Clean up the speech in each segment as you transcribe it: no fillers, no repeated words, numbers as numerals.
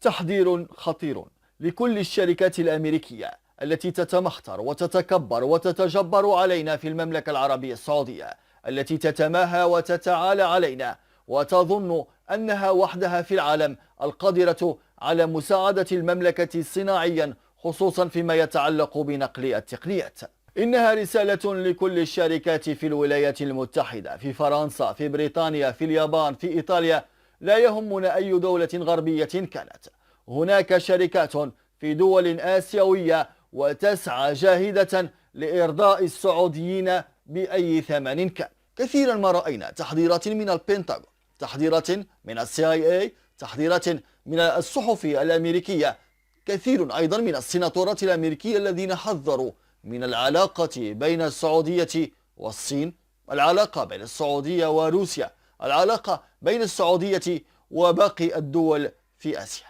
تحذير خطير لكل الشركات الأمريكية التي تتمخطر وتتكبر وتتجبر علينا في المملكة العربية السعودية، التي تتماهى وتتعالى علينا وتظن أنها وحدها في العالم القادرة على مساعدة المملكة صناعيا، خصوصا فيما يتعلق بنقل التقنيات. إنها رسالة لكل الشركات في الولايات المتحدة، في فرنسا، في بريطانيا، في اليابان، في إيطاليا، لا يهمنا أي دولة غربية كانت. هناك شركات في دول آسيوية وتسعى جاهدة لإرضاء السعوديين بأي ثمن كان. كثيرا ما رأينا تحذيرات من البنتاغون، تحذيرات من CIA، تحذيرات من الصحف الأمريكية، كثير أيضا من السيناتورات الأمريكية الذين حذروا من العلاقة بين السعودية والصين، العلاقة بين السعودية وروسيا، العلاقة بين السعودية وباقي الدول في آسيا.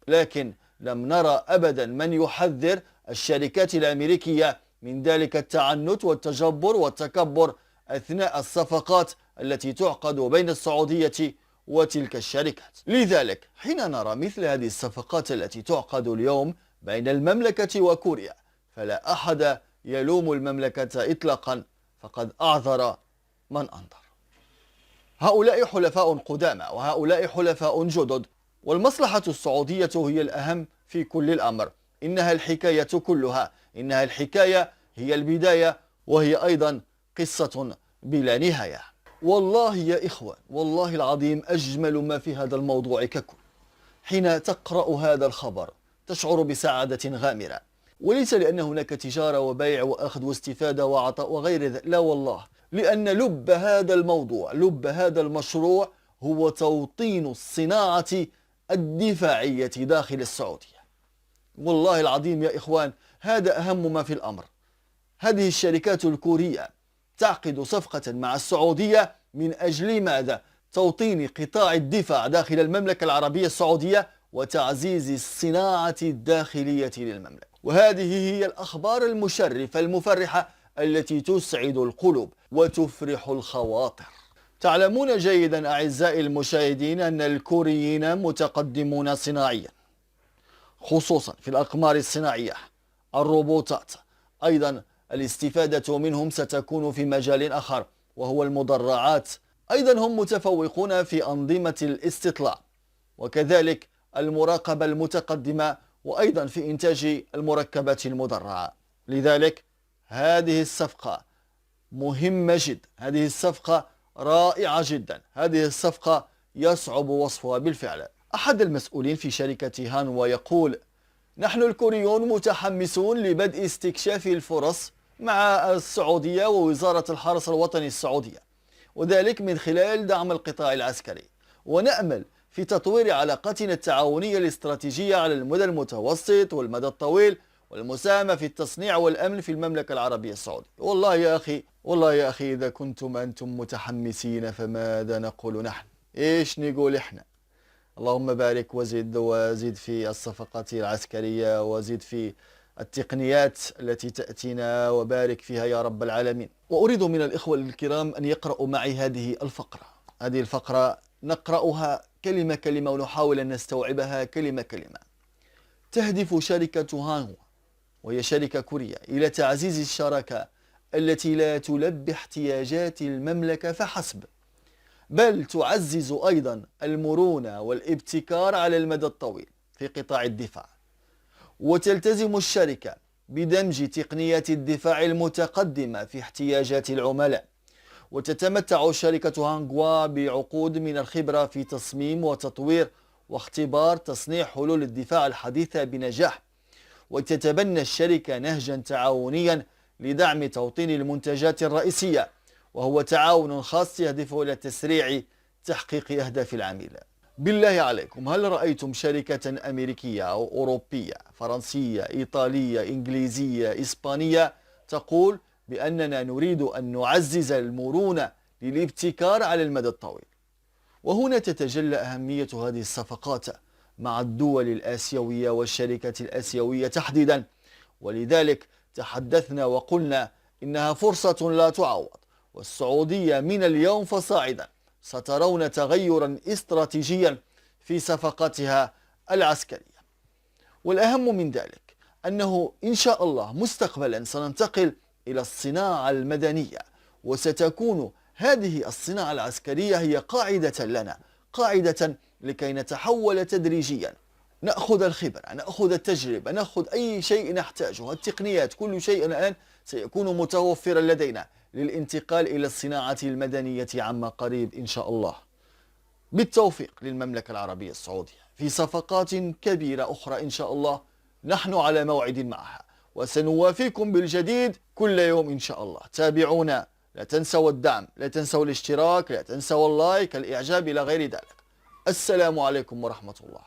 لكن لم نرى أبدا من يحذر الشركات الأمريكية من ذلك التعنت والتجبر والتكبر أثناء الصفقات التي تعقد بين السعودية وتلك الشركات. لذلك حين نرى مثل هذه الصفقات التي تعقد اليوم بين المملكة وكوريا، فلا أحد يلوم المملكة إطلاقا، فقد أعذر من أنظر. هؤلاء حلفاء قدامى وهؤلاء حلفاء جدد، والمصلحة السعودية هي الأهم في كل الأمر. إنها الحكاية كلها، إنها الحكاية هي البداية، وهي أيضا قصة بلا نهاية. والله يا إخوان، والله العظيم أجمل ما في هذا الموضوع ككل. حين تقرأ هذا الخبر تشعر بسعادة غامرة، وليس لأن هناك تجارة وبيع وأخذ واستفادة وعطاء وغير ذلك، لا والله، لأن لب هذا الموضوع، لب هذا المشروع هو توطين الصناعة الدفاعية داخل السعودية. والله العظيم يا إخوان هذا أهم ما في الأمر. هذه الشركات الكورية تعقد صفقة مع السعودية من أجل ماذا؟ توطين قطاع الدفاع داخل المملكة العربية السعودية وتعزيز الصناعة الداخلية للمملكة. وهذه هي الأخبار المشرفة المفرحة التي تسعد القلوب وتفرح الخواطر. تعلمون جيدا أعزائي المشاهدين أن الكوريين متقدمون صناعيا، خصوصا في الأقمار الصناعية، الروبوتات، أيضا الاستفادة منهم ستكون في مجال آخر وهو المدرعات. أيضا هم متفوقون في أنظمة الاستطلاع، وكذلك المراقبة المتقدمة، وأيضا في إنتاج المركبات المدرعة. لذلك هذه الصفقة مهمة جدا، هذه الصفقة رائعة جدا، هذه الصفقة يصعب وصفها بالفعل. أحد المسؤولين في شركة هانوا يقول: نحن الكوريون متحمسون لبدء استكشاف الفرص مع السعودية ووزارة الحرس الوطني السعودية، وذلك من خلال دعم القطاع العسكري، ونأمل في تطوير علاقتنا التعاونية الاستراتيجية على المدى المتوسط والمدى الطويل، والمساهمة في التصنيع والأمن في المملكة العربية السعودية. والله يا أخي إذا كنتم أنتم متحمسين فماذا نقول نحن؟ إيش نقول إحنا؟ اللهم بارك وزد في الصفقات العسكرية، وزد في التقنيات التي تأتينا، وبارك فيها يا رب العالمين. وأريد من الإخوة الكرام أن يقرأوا معي هذه الفقرة. هذه الفقرة نقرأها كلمة كلمة ونحاول أن نستوعبها كلمة كلمة. تهدف شركة هانوا، وهي شركة كورية، إلى تعزيز الشراكة التي لا تلبي احتياجات المملكة فحسب، بل تعزز أيضا المرونة والابتكار على المدى الطويل في قطاع الدفاع. وتلتزم الشركة بدمج تقنيات الدفاع المتقدمة في احتياجات العملاء. وتتمتع شركة هانغوا بعقود من الخبرة في تصميم وتطوير واختبار تصنيع حلول الدفاع الحديثة بنجاح. وتتبنى الشركة نهجا تعاونيا لدعم توطين المنتجات الرئيسية، وهو تعاون خاص يهدف إلى تسريع تحقيق أهداف العميل. بالله عليكم، هل رأيتم شركة أمريكية أو أوروبية، فرنسية، إيطالية، إنجليزية، إسبانية تقول بأننا نريد أن نعزز المرونة للابتكار على المدى الطويل؟ وهنا تتجلى أهمية هذه الصفقات مع الدول الآسيوية والشركات الآسيوية تحديدا. ولذلك تحدثنا وقلنا إنها فرصة لا تعوض، والسعودية من اليوم فصاعدا سترون تغيرا استراتيجيا في صفقاتها العسكرية. والأهم من ذلك أنه إن شاء الله مستقبلا سننتقل إلى الصناعة المدنية، وستكون هذه الصناعة العسكرية هي قاعدة لنا، قاعدة لكي نتحول تدريجيا، نأخذ الخبرة، نأخذ التجربة، نأخذ أي شيء نحتاجه، التقنيات، كل شيء الآن سيكون متوفرا لدينا للانتقال إلى الصناعة المدنية عما قريب إن شاء الله. بالتوفيق للمملكة العربية السعودية في صفقات كبيرة أخرى إن شاء الله، نحن على موعد معها، وسنوافيكم بالجديد كل يوم إن شاء الله. تابعونا، لا تنسوا الدعم، لا تنسوا الاشتراك، لا تنسوا اللايك، الإعجاب إلى غير ذلك. السلام عليكم ورحمة الله.